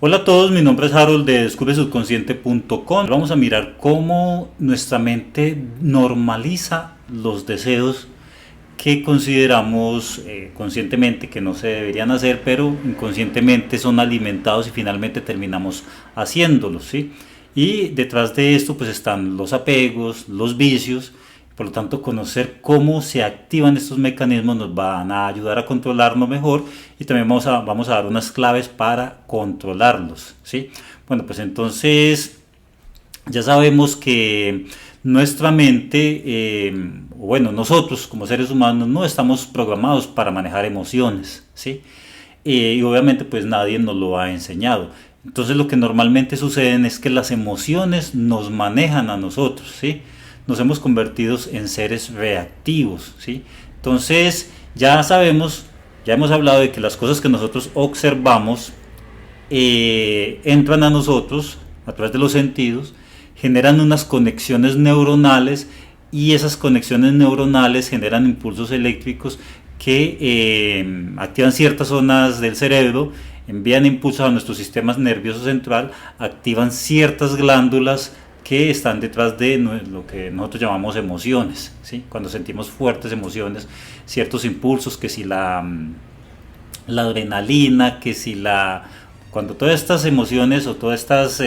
Hola a todos, mi nombre es Harold de descubresubconsciente.com. Vamos a mirar cómo nuestra mente normaliza los deseos que consideramos conscientemente que no se deberían hacer, pero inconscientemente son alimentados y finalmente terminamos haciéndolos, ¿sí? Y detrás de esto pues están los apegos, los vicios. Por lo tanto, conocer cómo se activan estos mecanismos nos van a ayudar a controlarlo mejor, y también vamos a dar unas claves para controlarlos, ¿sí? Bueno, pues entonces ya sabemos que nuestra mente, nosotros como seres humanos no estamos programados para manejar emociones, ¿sí? Y obviamente pues nadie nos lo ha enseñado. Entonces lo que normalmente sucede es que las emociones nos manejan a nosotros, ¿sí? Nos hemos convertido en seres reactivos, ¿sí? Entonces ya sabemos, ya hemos hablado de que las cosas que nosotros observamos entran a nosotros a través de los sentidos, generan unas conexiones neuronales, y esas conexiones neuronales generan impulsos eléctricos que activan ciertas zonas del cerebro, envían impulsos a nuestro sistema nervioso central, activan ciertas glándulas que están detrás de lo que nosotros llamamos emociones, ¿sí? Cuando sentimos fuertes emociones, ciertos impulsos, que si la adrenalina, cuando todas estas emociones o todas estas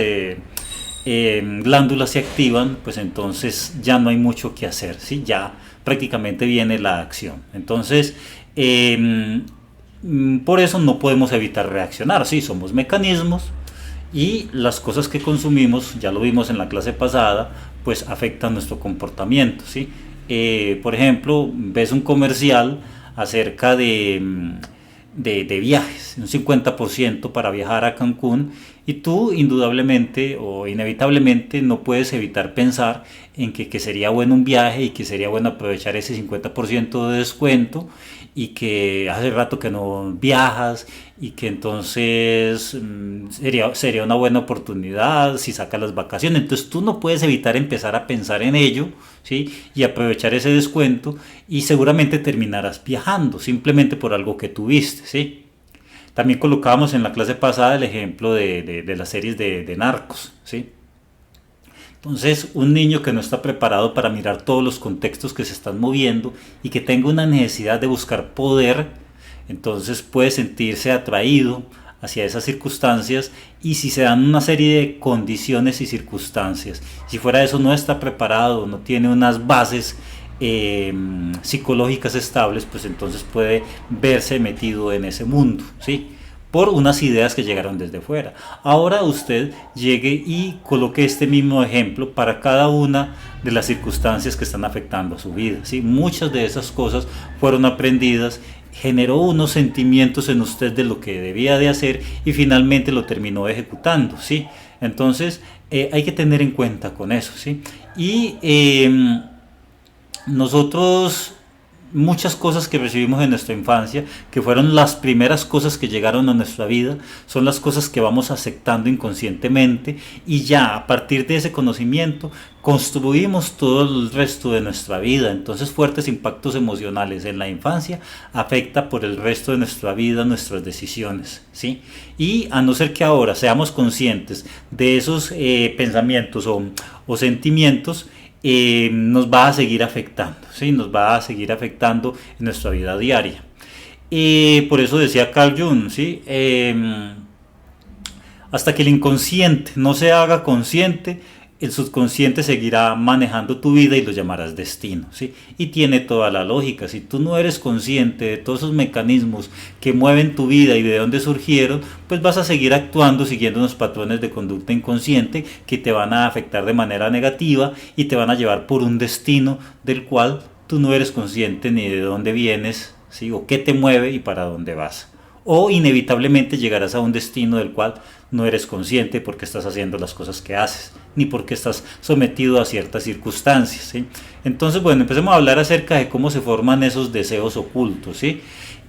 glándulas se activan, pues entonces ya no hay mucho que hacer, ¿sí? Ya prácticamente viene la acción. Entonces, por eso no podemos evitar reaccionar, ¿sí? Somos mecanismos, y las cosas que consumimos, ya lo vimos en la clase pasada, pues afectan nuestro comportamiento, ¿sí? Por ejemplo, ves un comercial acerca de viajes, un 50% para viajar a Cancún, y tú indudablemente o inevitablemente no puedes evitar pensar en que sería bueno un viaje, y que sería bueno aprovechar ese 50% de descuento, y que hace rato que no viajas, y que entonces sería una buena oportunidad si sacas las vacaciones. Entonces tú no puedes evitar empezar a pensar en ello, ¿sí? Y aprovechar ese descuento, y seguramente terminarás viajando simplemente por algo que tuviste, ¿sí? También colocábamos en la clase pasada el ejemplo de las series de narcos, ¿sí? Entonces, un niño que no está preparado para mirar todos los contextos que se están moviendo, y que tenga una necesidad de buscar poder, entonces puede sentirse atraído hacia esas circunstancias, y si se dan una serie de condiciones y circunstancias, si fuera de eso no está preparado, no tiene unas bases psicológicas estables, pues entonces puede verse metido en ese mundo, ¿sí? Por unas ideas que llegaron desde fuera. Ahora usted llegue y coloque este mismo ejemplo para cada una de las circunstancias que están afectando a su vida, ¿sí? Muchas de esas cosas fueron aprendidas, generó unos sentimientos en usted de lo que debía de hacer, y finalmente lo terminó ejecutando, ¿sí? Entonces hay que tener en cuenta con eso, ¿sí? Y nosotros, muchas cosas que recibimos en nuestra infancia, que fueron las primeras cosas que llegaron a nuestra vida, son las cosas que vamos aceptando inconscientemente, y ya a partir de ese conocimiento construimos todo el resto de nuestra vida. Entonces, fuertes impactos emocionales en la infancia afecta por el resto de nuestra vida nuestras decisiones, ¿sí? Y a no ser que ahora seamos conscientes de esos pensamientos o sentimientos, nos va a seguir afectando, ¿sí? Nos va a seguir afectando en nuestra vida diaria. Por eso decía Carl Jung, ¿sí? Hasta que el inconsciente no se haga consciente, el subconsciente seguirá manejando tu vida y lo llamarás destino, ¿sí? Y tiene toda la lógica. Si tú no eres consciente de todos esos mecanismos que mueven tu vida y de dónde surgieron, pues vas a seguir actuando siguiendo unos patrones de conducta inconsciente que te van a afectar de manera negativa, y te van a llevar por un destino del cual tú no eres consciente ni de dónde vienes, ¿sí? O qué te mueve y para dónde vas. O inevitablemente llegarás a un destino del cual no eres consciente, porque estás haciendo las cosas que haces, ni porque estás sometido a ciertas circunstancias, ¿sí? Entonces, bueno, empecemos a hablar acerca de cómo se forman esos deseos ocultos, ¿sí?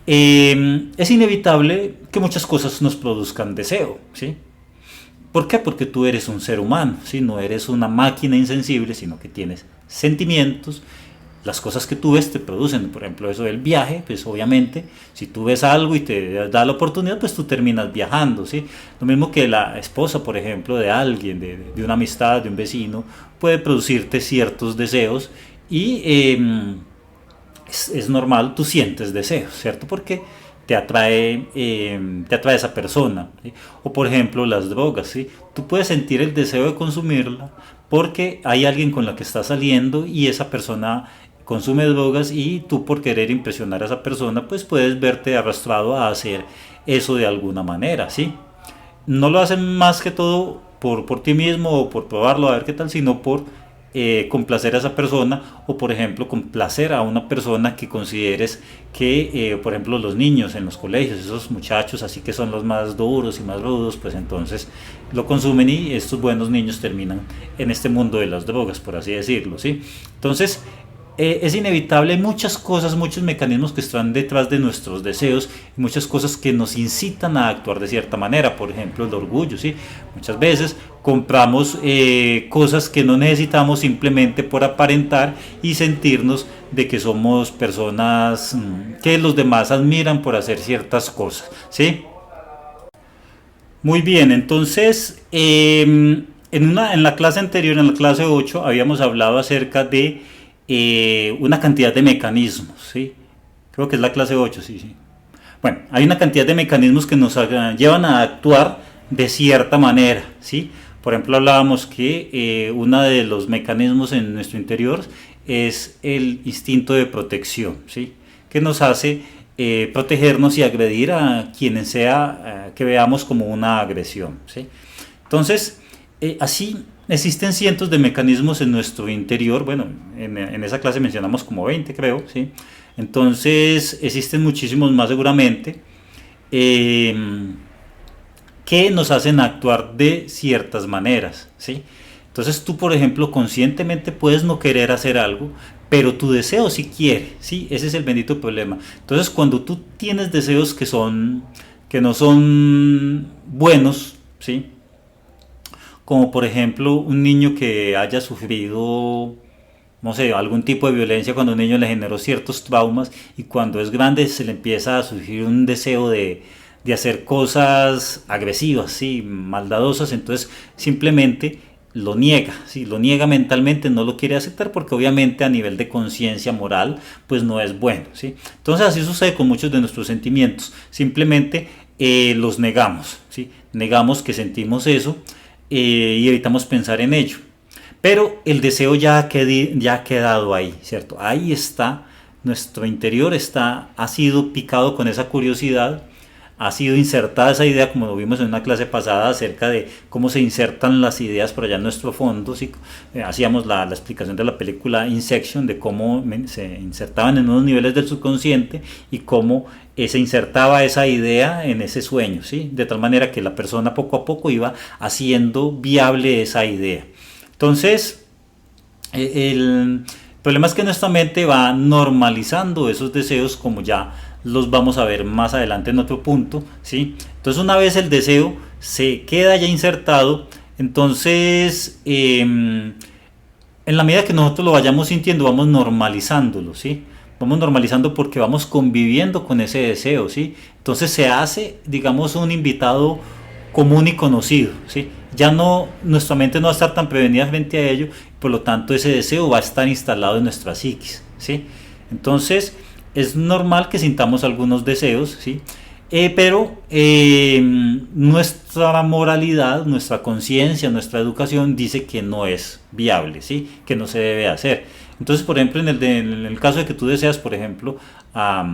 Es inevitable que muchas cosas nos produzcan deseo, ¿sí? ¿Por qué? Porque tú eres un ser humano, ¿sí? No eres una máquina insensible, sino que tienes sentimientos. las cosas que tú ves te producen. Por ejemplo, eso del viaje, pues obviamente, si tú ves algo y te da la oportunidad, pues tú terminas viajando, ¿sí? Lo mismo que la esposa, por ejemplo, de alguien, de una amistad, de un vecino, puede producirte ciertos deseos y es normal, tú sientes deseos, ¿cierto? Porque te atrae esa persona, ¿sí? O por ejemplo las drogas, ¿sí? Tú puedes sentir el deseo de consumirla porque hay alguien con la que estás saliendo y esa persona consume drogas y tú por querer impresionar a esa persona pues puedes verte arrastrado a hacer eso de alguna manera, ¿sí? No lo hacen más que todo por ti mismo o por probarlo a ver qué tal, sino por complacer a esa persona o por ejemplo complacer a una persona que consideres que por ejemplo los niños en los colegios, esos muchachos así que son los más duros y más rudos, pues entonces lo consumen y estos buenos niños terminan en este mundo de las drogas, por así decirlo, ¿sí? Entonces es inevitable, hay muchas cosas, muchos mecanismos que están detrás de nuestros deseos, muchas cosas que nos incitan a actuar de cierta manera, por ejemplo el orgullo, ¿sí? Muchas veces compramos cosas que no necesitamos simplemente por aparentar y sentirnos de que somos personas que los demás admiran por hacer ciertas cosas, ¿sí? Muy bien, entonces en la clase anterior, en la clase 8 habíamos hablado acerca de una cantidad de mecanismos, ¿sí? Creo que es la clase 8, sí, sí. Bueno, hay una cantidad de mecanismos que nos llevan a actuar de cierta manera, ¿sí? Por ejemplo, hablábamos que uno de los mecanismos en nuestro interior es el instinto de protección, ¿sí? Que nos hace protegernos y agredir a quienes sea que veamos como una agresión, ¿sí? Entonces, así existen cientos de mecanismos en nuestro interior. Bueno, en esa clase mencionamos como 20, creo, ¿sí? Entonces existen muchísimos más seguramente que nos hacen actuar de ciertas maneras, ¿sí? Entonces tú, por ejemplo, conscientemente puedes no querer hacer algo, pero tu deseo sí quiere, ¿sí? Ese es el bendito problema. Entonces cuando tú tienes deseos que no son buenos, ¿sí? Como por ejemplo un niño que haya sufrido, no sé, algún tipo de violencia cuando un niño le generó ciertos traumas y cuando es grande se le empieza a surgir un deseo de hacer cosas agresivas, ¿sí? Maldadosas, entonces simplemente lo niega, ¿sí? Lo niega mentalmente, no lo quiere aceptar porque obviamente a nivel de conciencia moral pues no es bueno, ¿sí? Entonces así sucede con muchos de nuestros sentimientos, simplemente los negamos, ¿sí? Negamos que sentimos eso y evitamos pensar en ello. Pero el deseo ya ha quedado ahí, ¿cierto? Ahí está, nuestro interior ha sido picado con esa curiosidad, ha sido insertada esa idea, como lo vimos en una clase pasada acerca de cómo se insertan las ideas por allá en nuestro fondo, ¿sí? Hacíamos la explicación de la película Inception, de cómo se insertaban en unos niveles del subconsciente y cómo se insertaba esa idea en ese sueño, ¿sí? De tal manera que la persona poco a poco iba haciendo viable esa idea. Entonces, el problema es que nuestra mente va normalizando esos deseos, como ya los vamos a ver más adelante en otro punto, ¿sí? Entonces una vez el deseo se queda ya insertado, entonces en la medida que nosotros lo vayamos sintiendo vamos normalizándolo, ¿sí? Vamos normalizando porque vamos conviviendo con ese deseo, ¿sí? Entonces se hace, digamos, un invitado común y conocido, ¿sí? Ya no, nuestra mente no va a estar tan prevenida frente a ello, por lo tanto ese deseo va a estar instalado en nuestra psiquis, ¿sí? Entonces es normal que sintamos algunos deseos, ¿sí? Pero nuestra moralidad, nuestra conciencia, nuestra educación dice que no es viable, ¿sí? Que no se debe hacer. Entonces, por ejemplo, en el caso de que tú deseas, por ejemplo, a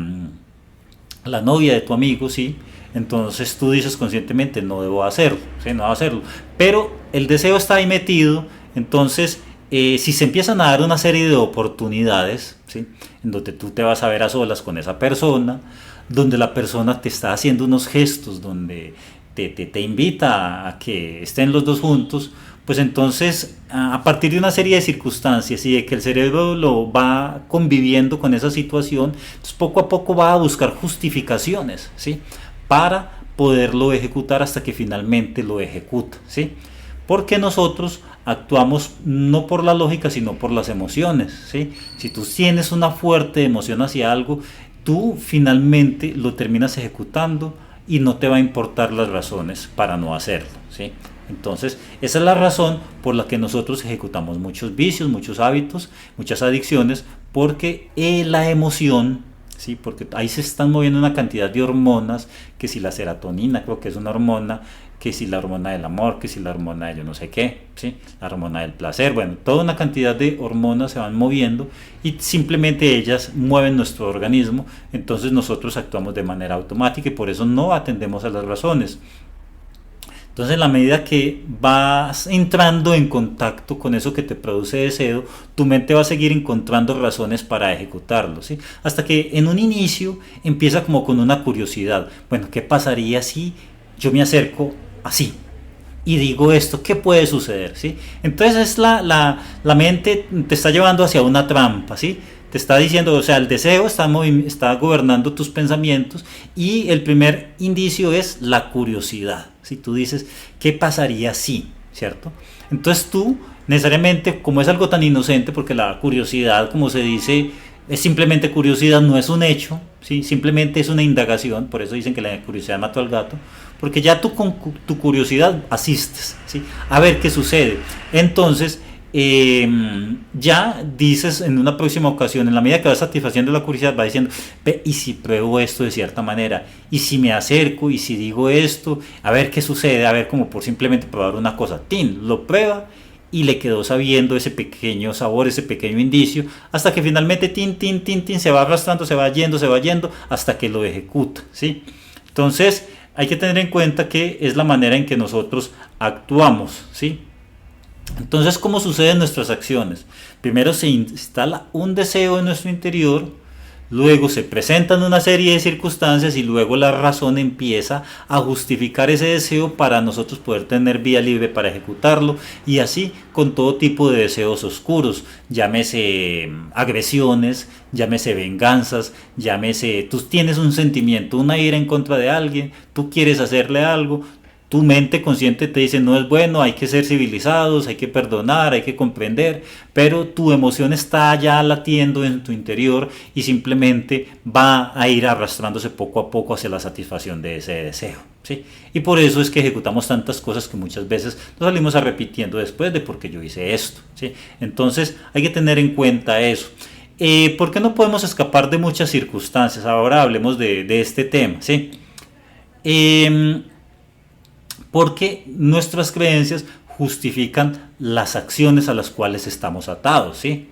la novia de tu amigo, ¿sí? Entonces tú dices conscientemente, no debo hacerlo, ¿sí? No debo hacerlo. Pero el deseo está ahí metido, entonces si se empiezan a dar una serie de oportunidades, ¿sí? En donde tú te vas a ver a solas con esa persona, donde la persona te está haciendo unos gestos, donde te invita a que estén los dos juntos, pues entonces a partir de una serie de circunstancias y de que el cerebro lo va conviviendo con esa situación, entonces poco a poco va a buscar justificaciones, ¿sí? Para poderlo ejecutar hasta que finalmente lo ejecuta, ¿sí? Porque nosotros actuamos no por la lógica, sino por las emociones, ¿sí? Si tú tienes una fuerte emoción hacia algo, tú finalmente lo terminas ejecutando y no te va a importar las razones para no hacerlo, ¿sí? Entonces, esa es la razón por la que nosotros ejecutamos muchos vicios, muchos hábitos, muchas adicciones, porque la emoción, ¿sí? Porque ahí se están moviendo una cantidad de hormonas, que si la serotonina, creo que es una hormona, que si la hormona del amor, que si la hormona de yo no sé qué, ¿sí? La hormona del placer, bueno, toda una cantidad de hormonas se van moviendo y simplemente ellas mueven nuestro organismo, entonces nosotros actuamos de manera automática y por eso no atendemos a las razones. Entonces, en la medida que vas entrando en contacto con eso que te produce deseo, tu mente va a seguir encontrando razones para ejecutarlo, ¿sí? Hasta que en un inicio empieza como con una curiosidad. Bueno, ¿qué pasaría si yo me acerco así y digo esto? ¿Qué puede suceder? ¿Sí? Entonces es la mente te está llevando hacia una trampa, ¿sí? Te está diciendo, o sea, el deseo está gobernando tus pensamientos y el primer indicio es la curiosidad. Si tú dices, ¿qué pasaría si? ¿Cierto? Entonces tú, necesariamente, como es algo tan inocente, porque la curiosidad, como se dice, es simplemente curiosidad, no es un hecho, ¿sí? Simplemente es una indagación, por eso dicen que la curiosidad mató al gato, porque ya tú con tu curiosidad asistes, ¿sí? A ver qué sucede. Entonces, ya dices en una próxima ocasión, en la medida que vas satisfaciendo la curiosidad, vas diciendo, ¿y si pruebo esto de cierta manera? ¿Y si me acerco? ¿Y si digo esto? A ver qué sucede, a ver, como por simplemente probar una cosa. Tin, lo prueba y le quedó sabiendo ese pequeño sabor, ese pequeño indicio, hasta que finalmente tin, se va arrastrando, se va yendo, hasta que lo ejecuta, ¿sí? Entonces, hay que tener en cuenta que es la manera en que nosotros actuamos, ¿sí? Entonces, ¿cómo suceden nuestras acciones? Primero se instala un deseo en nuestro interior, luego se presentan una serie de circunstancias y luego la razón empieza a justificar ese deseo para nosotros poder tener vía libre para ejecutarlo, y así con todo tipo de deseos oscuros, llámese agresiones, llámese venganzas, llámese, tú tienes un sentimiento, una ira en contra de alguien, tú quieres hacerle algo. Tu mente consciente te dice, no es bueno, hay que ser civilizados, hay que perdonar, hay que comprender, pero tu emoción está ya latiendo en tu interior y simplemente va a ir arrastrándose poco a poco hacia la satisfacción de ese deseo, ¿sí? Y por eso es que ejecutamos tantas cosas que muchas veces nos salimos repitiendo después de por qué yo hice esto, ¿sí? Entonces hay que tener en cuenta eso. ¿Por qué no podemos escapar de muchas circunstancias? Ahora hablemos de este tema, ¿sí? Porque nuestras creencias justifican las acciones a las cuales estamos atados, ¿sí?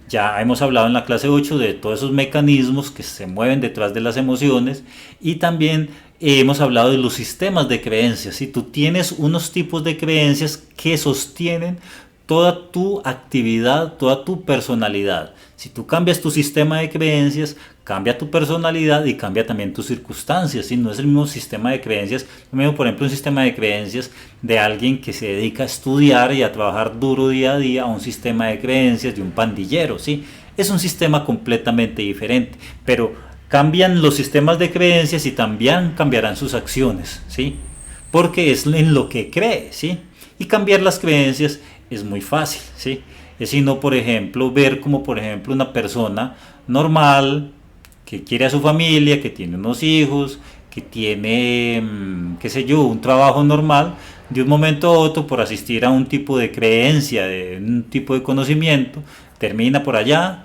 Ya hemos hablado en la clase 8 de todos esos mecanismos que se mueven detrás de las emociones y también hemos hablado de los sistemas de creencias, ¿sí? Tú tienes unos tipos de creencias que sostienen toda tu actividad, toda tu personalidad. Si tú cambias tu sistema de creencias, cambia tu personalidad y cambia también tus circunstancias, ¿sí? No es el mismo sistema de creencias, por ejemplo un sistema de creencias de alguien que se dedica a estudiar y a trabajar duro día a día, a un sistema de creencias de un pandillero, ¿sí? Es un sistema completamente diferente, pero cambian los sistemas de creencias y también cambiarán sus acciones, ¿sí? Porque es en lo que cree, ¿sí? Y cambiar las creencias es muy fácil, ¿sí? Es sino, por ejemplo, ver como, por ejemplo, una persona normal que quiere a su familia, que tiene unos hijos, que tiene, qué sé yo, un trabajo normal, de un momento a otro, por asistir a un tipo de creencia, de un tipo de conocimiento, termina por allá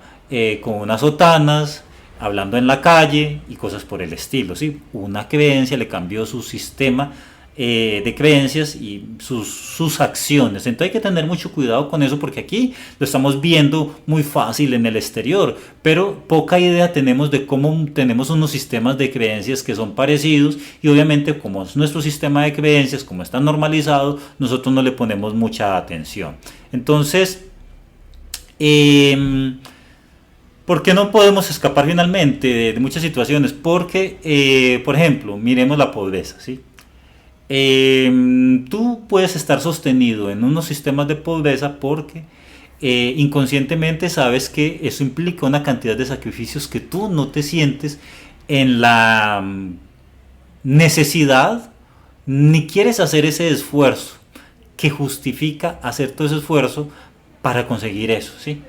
con unas sotanas, hablando en la calle y cosas por el estilo, ¿sí? Una creencia le cambió su sistema de creencias y sus acciones. Entonces hay que tener mucho cuidado con eso, porque aquí lo estamos viendo muy fácil en el exterior, pero poca idea tenemos de cómo tenemos unos sistemas de creencias que son parecidos, y obviamente como es nuestro sistema de creencias, como está normalizado, nosotros no le ponemos mucha atención. Entonces, ¿por qué no podemos escapar finalmente de muchas situaciones? Porque, por ejemplo, miremos la pobreza, ¿sí? Tú puedes estar sostenido en unos sistemas de pobreza porque inconscientemente sabes que eso implica una cantidad de sacrificios que tú no te sientes en la necesidad, ni quieres hacer ese esfuerzo. que justifica hacer todo ese esfuerzo para conseguir eso, ¿sí?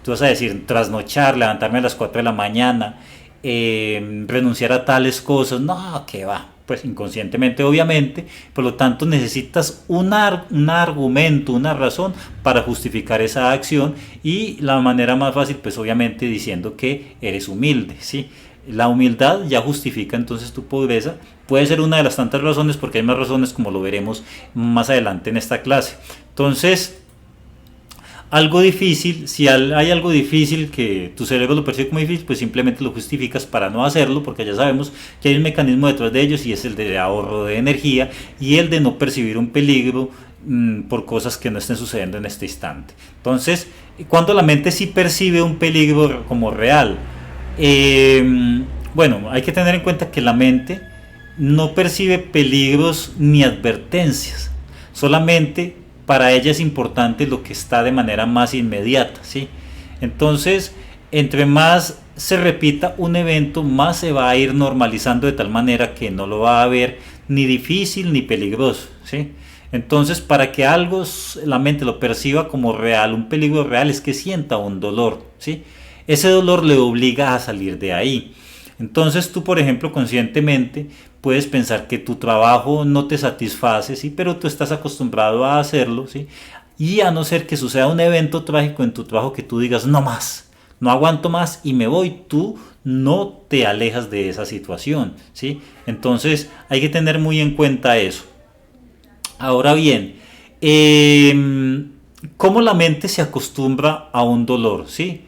Tú vas a decir, trasnochar, levantarme a las 4 de la mañana, renunciar a tales cosas, no, que va, pues inconscientemente obviamente, por lo tanto necesitas un argumento, una razón para justificar esa acción, y la manera más fácil pues obviamente diciendo que eres humilde, ¿sí? La humildad ya justifica entonces tu pobreza. Puede ser una de las tantas razones, porque hay más razones como lo veremos más adelante en esta clase. Entonces, algo difícil, si hay algo difícil que tu cerebro lo percibe como difícil, pues simplemente lo justificas para no hacerlo, porque ya sabemos que hay un mecanismo detrás de ellos, y es el de ahorro de energía y el de no percibir un peligro por cosas que no estén sucediendo en este instante. Entonces, cuando la mente sí percibe un peligro como real, bueno, hay que tener en cuenta que la mente no percibe peligros ni advertencias, solamente para ella es importante lo que está de manera más inmediata, ¿sí? Entonces, entre más se repita un evento, más se va a ir normalizando de tal manera que no lo va a ver ni difícil ni peligroso, ¿sí? Entonces, para que algo la mente lo perciba como real, un peligro real, es que sienta un dolor, ¿sí? Ese dolor le obliga a salir de ahí. Entonces tú, por ejemplo, conscientemente puedes pensar que tu trabajo no te satisface, ¿sí? Pero tú estás acostumbrado a hacerlo, ¿sí? Y a no ser que suceda un evento trágico en tu trabajo que tú digas, no más, no aguanto más y me voy, tú no te alejas de esa situación, ¿sí? Entonces hay que tener muy en cuenta eso. Ahora bien, ¿cómo la mente se acostumbra a un dolor? ¿Sí?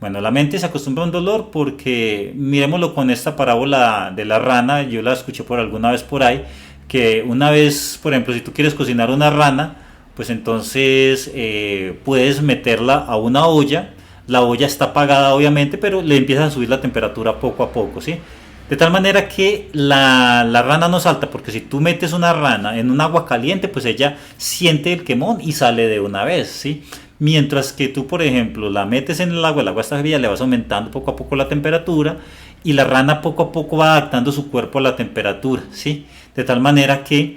Bueno, la mente se acostumbra a un dolor porque, miremoslo con esta parábola de la rana, yo la escuché por alguna vez por ahí, que una vez, por ejemplo, si tú quieres cocinar una rana, pues entonces puedes meterla a una olla, la olla está apagada obviamente, pero le empiezas a subir la temperatura poco a poco, ¿sí? De tal manera que la rana no salta, porque si tú metes una rana en un agua caliente, pues ella siente el quemón y sale de una vez, ¿sí? Mientras que tú, por ejemplo, la metes en el agua está fría, le vas aumentando poco a poco la temperatura, y la rana poco a poco va adaptando su cuerpo a la temperatura, ¿sí? De tal manera que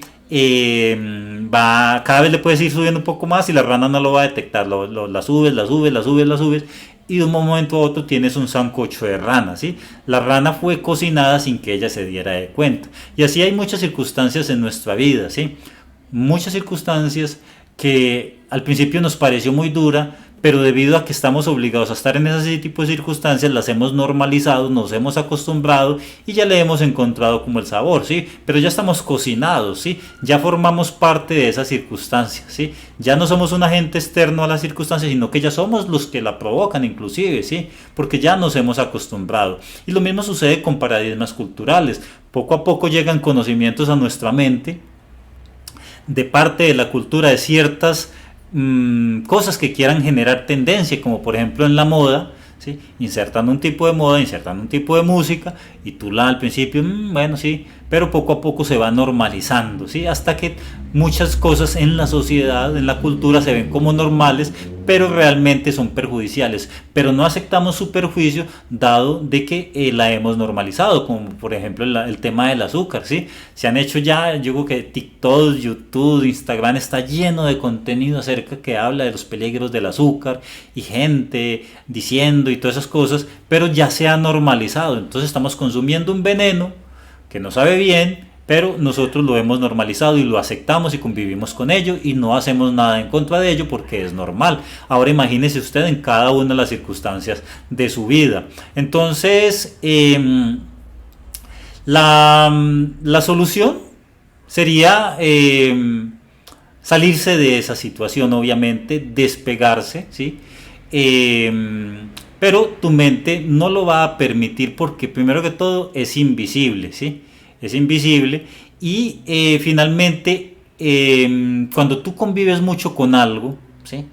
cada vez le puedes ir subiendo un poco más y la rana no lo va a detectar, la subes, la subes, la subes, la subes, y de un momento a otro tienes un sancocho de rana, ¿sí? La rana fue cocinada sin que ella se diera de cuenta. Y así hay muchas circunstancias en nuestra vida, ¿sí? Muchas circunstancias que al principio nos pareció muy dura, pero debido a que estamos obligados a estar en ese tipo de circunstancias, las hemos normalizado, nos hemos acostumbrado y ya le hemos encontrado como el sabor, ¿sí? Pero ya estamos cocinados, ¿sí? Ya formamos parte de esa circunstancia, ¿sí? Ya no somos un agente externo a la circunstancia, sino que ya somos los que la provocan inclusive, ¿sí? Porque ya nos hemos acostumbrado. Y lo mismo sucede con paradigmas culturales. Poco a poco llegan conocimientos a nuestra mente de parte de la cultura, de ciertas cosas que quieran generar tendencia, como por ejemplo en la moda, ¿sí? Insertan un tipo de moda, insertan un tipo de música, y tú al principio, bueno, sí, pero poco a poco se va normalizando, ¿sí? Hasta que muchas cosas en la sociedad, en la cultura, se ven como normales, pero realmente son perjudiciales, pero no aceptamos su perjuicio dado de que la hemos normalizado, como por ejemplo el tema del azúcar, ¿sí? Se han hecho ya, yo creo que TikTok, YouTube, Instagram está lleno de contenido acerca que habla de los peligros del azúcar, y gente diciendo y todas esas cosas, pero ya se ha normalizado. Entonces estamos consumiendo un veneno que no sabe bien, pero nosotros lo hemos normalizado y lo aceptamos y convivimos con ello y no hacemos nada en contra de ello porque es normal. Ahora imagínese usted en cada una de las circunstancias de su vida. Entonces, la solución sería salirse de esa situación, obviamente, despegarse, ¿sí? Pero tu mente no lo va a permitir porque primero que todo es invisible, ¿sí? Es invisible, y finalmente cuando tú convives mucho con algo, ¿sí?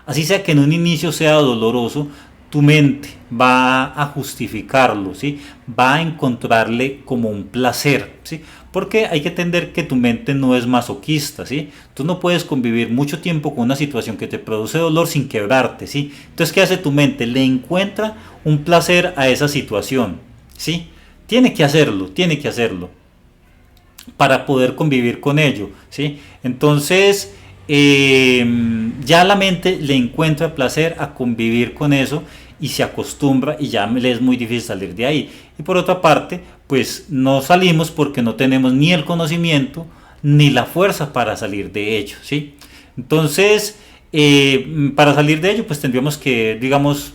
Así sea que en un inicio sea doloroso, tu mente va a justificarlo, ¿sí? Va a encontrarle como un placer, ¿sí? Porque hay que entender que tu mente no es masoquista, ¿sí? Tú no puedes convivir mucho tiempo con una situación que te produce dolor sin quebrarte, ¿sí? Entonces, ¿qué hace tu mente? Le encuentra un placer a esa situación, ¿sí? Tiene que hacerlo para poder convivir con ello, ¿sí? Entonces, ya la mente le encuentra placer a convivir con eso y se acostumbra y ya le es muy difícil salir de ahí. Y por otra parte, pues no salimos porque no tenemos ni el conocimiento ni la fuerza para salir de ello, ¿sí? Entonces, para salir de ello, pues tendríamos que, digamos,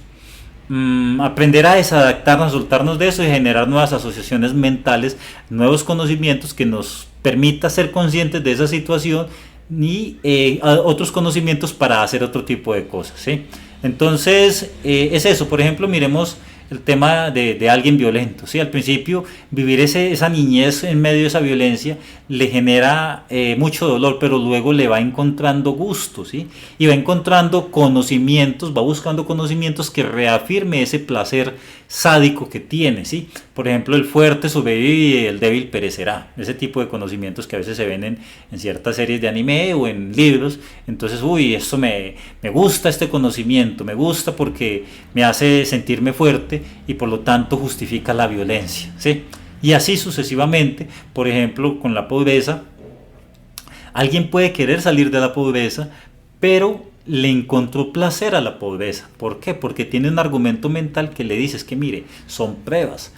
aprender a desadaptarnos, soltarnos de eso y generar nuevas asociaciones mentales, nuevos conocimientos que nos permita ser conscientes de esa situación y otros conocimientos para hacer otro tipo de cosas, ¿sí? Entonces, es eso. Por ejemplo, miremos el tema de alguien violento, ¿sí? Al principio, vivir esa niñez en medio de esa violencia le genera mucho dolor, pero luego le va encontrando gusto, ¿sí? Y va encontrando conocimientos, va buscando conocimientos que reafirme ese placer sádico que tiene, ¿sí? Por ejemplo, el fuerte sobrevive y el débil perecerá. Ese tipo de conocimientos que a veces se ven en ciertas series de anime o en libros. Entonces, uy, esto me gusta, este conocimiento, me gusta porque me hace sentirme fuerte y por lo tanto justifica la violencia, ¿sí? Y así sucesivamente. Por ejemplo, con la pobreza, alguien puede querer salir de la pobreza, pero le encontró placer a la pobreza. ¿Por qué? Porque tiene un argumento mental que le dice, es que mire, son pruebas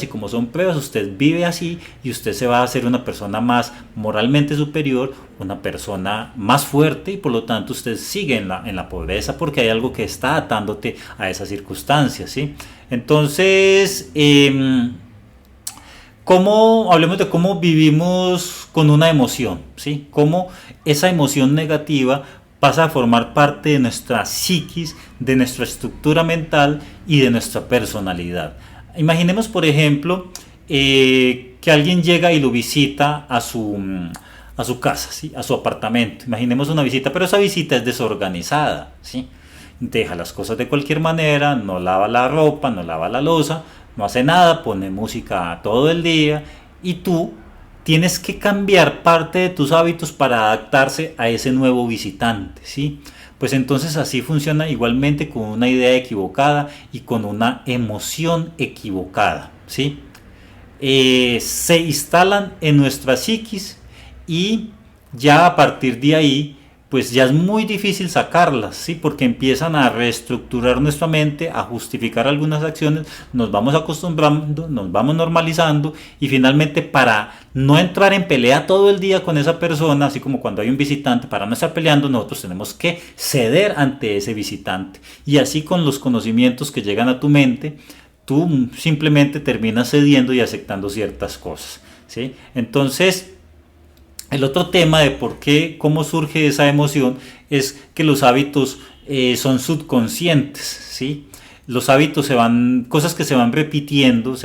y como son pruebas usted vive así y usted se va a hacer una persona más moralmente superior, una persona más fuerte y por lo tanto usted sigue en la pobreza porque hay algo que está atándote a esas circunstancias, ¿sí? Entonces, hablemos de cómo vivimos con una emoción, ¿sí? Cómo esa emoción negativa pasa a formar parte de nuestra psiquis, de nuestra estructura mental y de nuestra personalidad. Imaginemos, por ejemplo, que alguien llega y lo visita a su casa, ¿sí? A su apartamento. Imaginemos una visita, pero esa visita es desorganizada, ¿sí? Deja las cosas de cualquier manera, no lava la ropa, no lava la loza, no hace nada, pone música todo el día y tú tienes que cambiar parte de tus hábitos para adaptarse a ese nuevo visitante, ¿sí? Pues entonces así funciona igualmente con una idea equivocada y con una emoción equivocada, ¿sí? Se instalan en nuestra psiquis y ya a partir de ahí pues ya es muy difícil sacarlas, ¿sí? Porque empiezan a reestructurar nuestra mente, a justificar algunas acciones, nos vamos acostumbrando, nos vamos normalizando y finalmente para no entrar en pelea todo el día con esa persona, así como cuando hay un visitante, para no estar peleando, nosotros tenemos que ceder ante ese visitante. Y así con los conocimientos que llegan a tu mente, tú simplemente terminas cediendo y aceptando ciertas cosas, ¿sí? Entonces, el otro tema de cómo surge esa emoción es que los hábitos son subconscientes, ¿sí? Los hábitos cosas que se van repitiendo,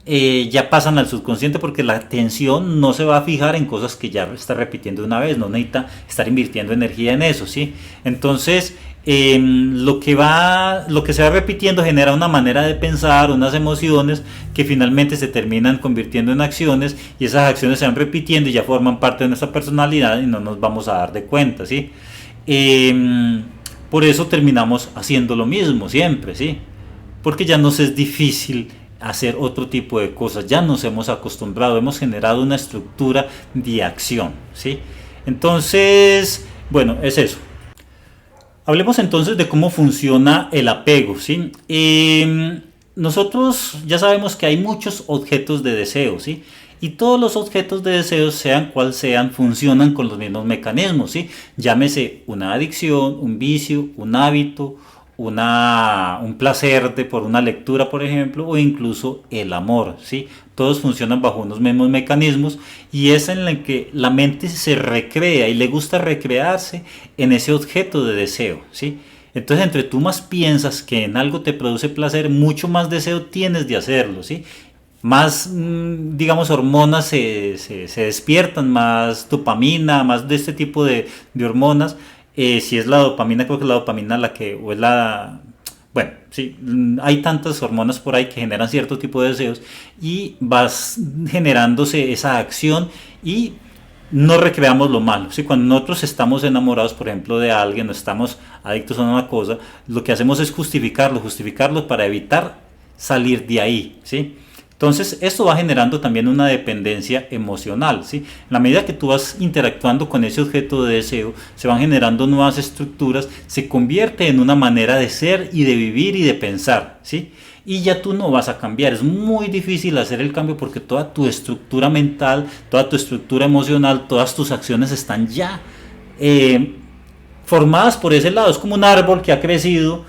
ya pasan al subconsciente porque la atención no se va a fijar en cosas que ya está repitiendo una vez, no necesita estar invirtiendo energía en eso, ¿sí? Entonces, lo que se va repitiendo genera una manera de pensar, unas emociones que finalmente se terminan convirtiendo en acciones y esas acciones se van repitiendo y ya forman parte de nuestra personalidad y no nos vamos a dar de cuenta, ¿sí? Por eso terminamos haciendo lo mismo siempre, ¿sí? Porque ya nos es difícil hacer otro tipo de cosas, ya nos hemos acostumbrado, hemos generado una estructura de acción, ¿sí? Entonces, bueno, es eso. Hablemos entonces de cómo funciona el apego, ¿sí? Nosotros ya sabemos que hay muchos objetos de deseo, ¿sí? Y todos los objetos de deseo, sean cual sean, funcionan con los mismos mecanismos, ¿sí? Llámese una adicción, un vicio, un hábito, un placer por una lectura, por ejemplo, o incluso el amor, ¿sí? Todos funcionan bajo unos mismos mecanismos y es en el que la mente se recrea y le gusta recrearse en ese objeto de deseo, ¿sí? Entonces, entre tú más piensas que en algo te produce placer, mucho más deseo tienes de hacerlo, ¿sí? Más, digamos, hormonas se despiertan, más dopamina, más de este tipo de hormonas. Si es la dopamina, creo que es la dopamina bueno, sí, hay tantas hormonas por ahí que generan cierto tipo de deseos y vas generándose esa acción y no recreamos lo malo, ¿sí? Cuando nosotros estamos enamorados, por ejemplo, de alguien o estamos adictos a una cosa, lo que hacemos es justificarlo para evitar salir de ahí, ¿sí? Entonces, esto va generando también una dependencia emocional, ¿sí? En la medida que tú vas interactuando con ese objeto de deseo, se van generando nuevas estructuras, se convierte en una manera de ser y de vivir y de pensar, ¿sí? Y ya tú no vas a cambiar, es muy difícil hacer el cambio porque toda tu estructura mental, toda tu estructura emocional, todas tus acciones están ya formadas por ese lado. Es como un árbol que ha crecido,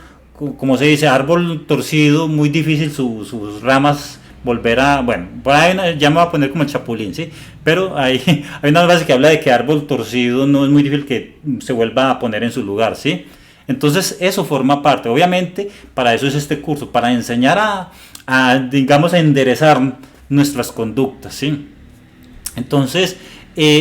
como se dice, árbol torcido, muy difícil sus ramas volver a, bueno, por ahí ya me voy a poner como el chapulín, ¿sí? Pero hay una frase que habla de que árbol torcido no es muy difícil que se vuelva a poner en su lugar, ¿sí? Entonces eso forma parte, obviamente para eso es este curso, para enseñar digamos, a enderezar nuestras conductas, ¿sí? Entonces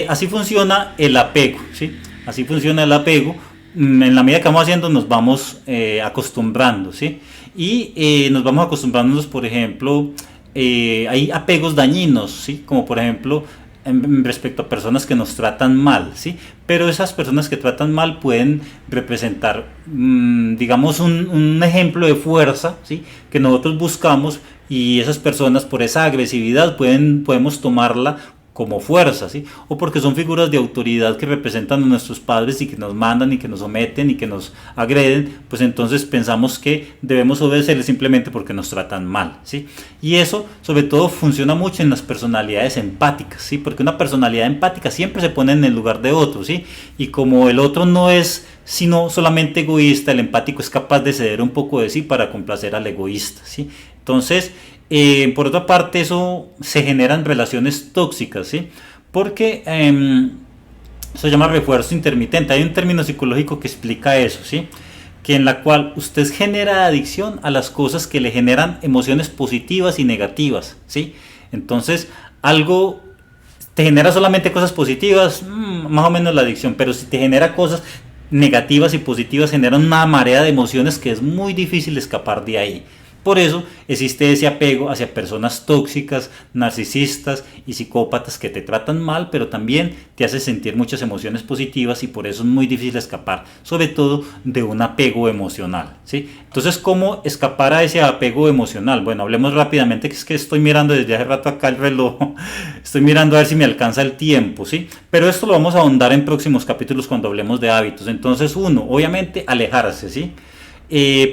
así funciona el apego, ¿sí? Así funciona el apego. En la medida que vamos haciendo nos vamos acostumbrando, ¿sí? Y nos vamos acostumbrándonos, por ejemplo, hay apegos dañinos, ¿sí? Como por ejemplo respecto a personas que nos tratan mal, ¿sí? Pero esas personas que tratan mal pueden representar, digamos, un ejemplo de fuerza, ¿sí? Que nosotros buscamos, y esas personas por esa agresividad podemos tomarla como fuerza, ¿sí? O porque son figuras de autoridad que representan a nuestros padres y que nos mandan y que nos someten y que nos agreden, pues entonces pensamos que debemos obedecerles simplemente porque nos tratan mal, ¿sí? Y eso sobre todo funciona mucho en las personalidades empáticas, ¿sí? Porque una personalidad empática siempre se pone en el lugar de otro, ¿sí? Y como el otro no es sino solamente egoísta, el empático es capaz de ceder un poco de sí para complacer al egoísta, ¿sí? Entonces, por otra parte, eso se generan relaciones tóxicas, ¿sí? Porque eso se llama refuerzo intermitente. Hay un término psicológico que explica eso, ¿sí? Que en la cual usted genera adicción a las cosas que le generan emociones positivas y negativas, ¿sí? Entonces, algo te genera solamente cosas positivas, más o menos la adicción, pero si te genera cosas negativas y positivas, generan una marea de emociones que es muy difícil escapar de ahí. Por eso existe ese apego hacia personas tóxicas, narcisistas y psicópatas que te tratan mal, pero también te hace sentir muchas emociones positivas, y por eso es muy difícil escapar, sobre todo de un apego emocional, ¿sí? Entonces, ¿cómo escapar a ese apego emocional? Bueno, hablemos rápidamente, que es que estoy mirando desde hace rato acá el reloj, estoy mirando a ver si me alcanza el tiempo, ¿sí? Pero esto lo vamos a ahondar en próximos capítulos cuando hablemos de hábitos. Entonces, uno, obviamente, alejarse, ¿sí?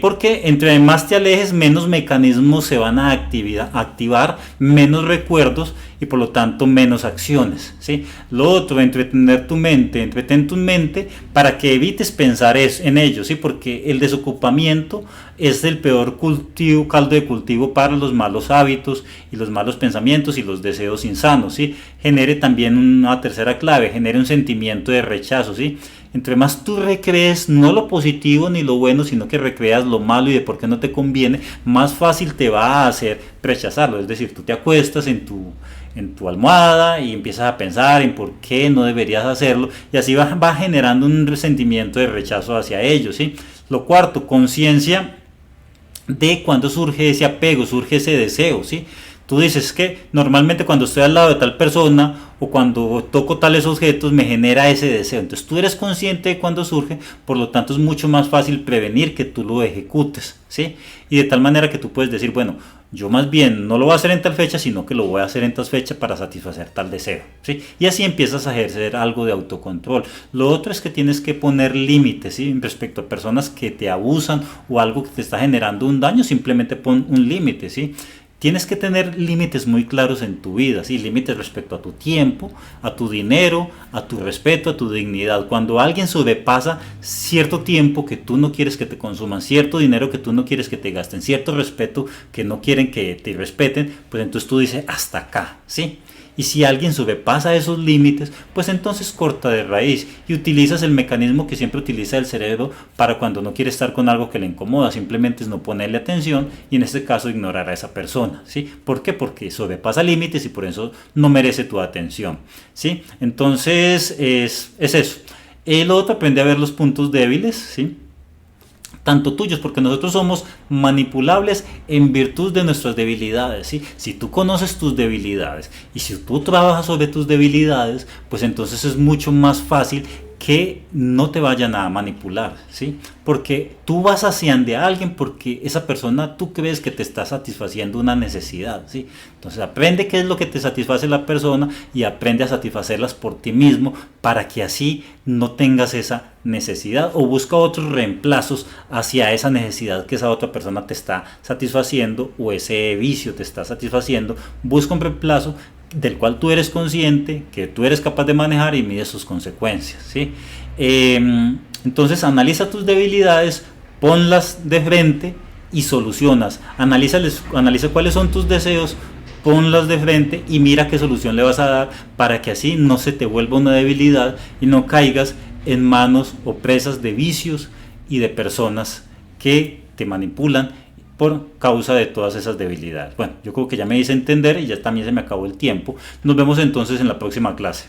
Porque entre más te alejes, menos mecanismos se van a activar, menos recuerdos y por lo tanto menos acciones, ¿sí? Lo otro, entretén tu mente para que evites pensar en ello, ¿sí? Porque el desocupamiento es el peor caldo de cultivo para los malos hábitos y los malos pensamientos y los deseos insanos, ¿sí? Genere también una tercera clave, genere un sentimiento de rechazo, ¿sí? Entre más tú recrees no lo positivo ni lo bueno, sino que recreas lo malo y de por qué no te conviene, más fácil te va a hacer rechazarlo. Es decir, tú te acuestas en tu almohada y empiezas a pensar en por qué no deberías hacerlo, y así va generando un sentimiento de rechazo hacia ello, ¿sí? Lo cuarto, conciencia de cuando surge ese apego, surge ese deseo, ¿sí? Tú dices que normalmente cuando estoy al lado de tal persona o cuando toco tales objetos me genera ese deseo. Entonces tú eres consciente de cuando surge, por lo tanto es mucho más fácil prevenir que tú lo ejecutes, ¿sí? Y de tal manera que tú puedes decir, bueno, yo más bien no lo voy a hacer en tal fecha, sino que lo voy a hacer en tal fecha para satisfacer tal deseo, ¿sí? Y así empiezas a ejercer algo de autocontrol. Lo otro es que tienes que poner límites, ¿sí? Respecto a personas que te abusan o algo que te está generando un daño, simplemente pon un límite, ¿sí? Tienes que tener límites muy claros en tu vida, ¿sí? Límites respecto a tu tiempo, a tu dinero, a tu respeto, a tu dignidad. Cuando alguien sobrepasa cierto tiempo que tú no quieres que te consuman, cierto dinero que tú no quieres que te gasten, cierto respeto que no quieren que te respeten, pues entonces tú dices hasta acá, ¿sí? Y si alguien sobrepasa esos límites, pues entonces corta de raíz y utilizas el mecanismo que siempre utiliza el cerebro para cuando no quiere estar con algo que le incomoda, simplemente es no ponerle atención y en este caso ignorar a esa persona, ¿sí? ¿Por qué? Porque sobrepasa límites y por eso no merece tu atención, ¿sí? Entonces es eso. El otro, aprende a ver los puntos débiles, ¿sí? Tanto tuyos, porque nosotros somos manipulables en virtud de nuestras debilidades, ¿sí? Si tú conoces tus debilidades y si tú trabajas sobre tus debilidades, pues entonces es mucho más fácil que no te vayan a manipular, ¿sí? Porque tú vas hacia de alguien porque esa persona tú crees que te está satisfaciendo una necesidad, ¿sí? Entonces aprende qué es lo que te satisface la persona y aprende a satisfacerlas por ti mismo para que así no tengas esa necesidad, o busca otros reemplazos hacia esa necesidad que esa otra persona te está satisfaciendo o ese vicio te está satisfaciendo. Busca un reemplazo del cual tú eres consciente, que tú eres capaz de manejar y mides sus consecuencias, ¿sí? Entonces analiza tus debilidades, ponlas de frente y solucionas. Analiza cuáles son tus deseos, ponlas de frente y mira qué solución le vas a dar para que así no se te vuelva una debilidad y no caigas en manos o presas de vicios y de personas que te manipulan por causa de todas esas debilidades. Bueno, yo creo que ya me hice entender y ya también se me acabó el tiempo. Nos vemos entonces en la próxima clase.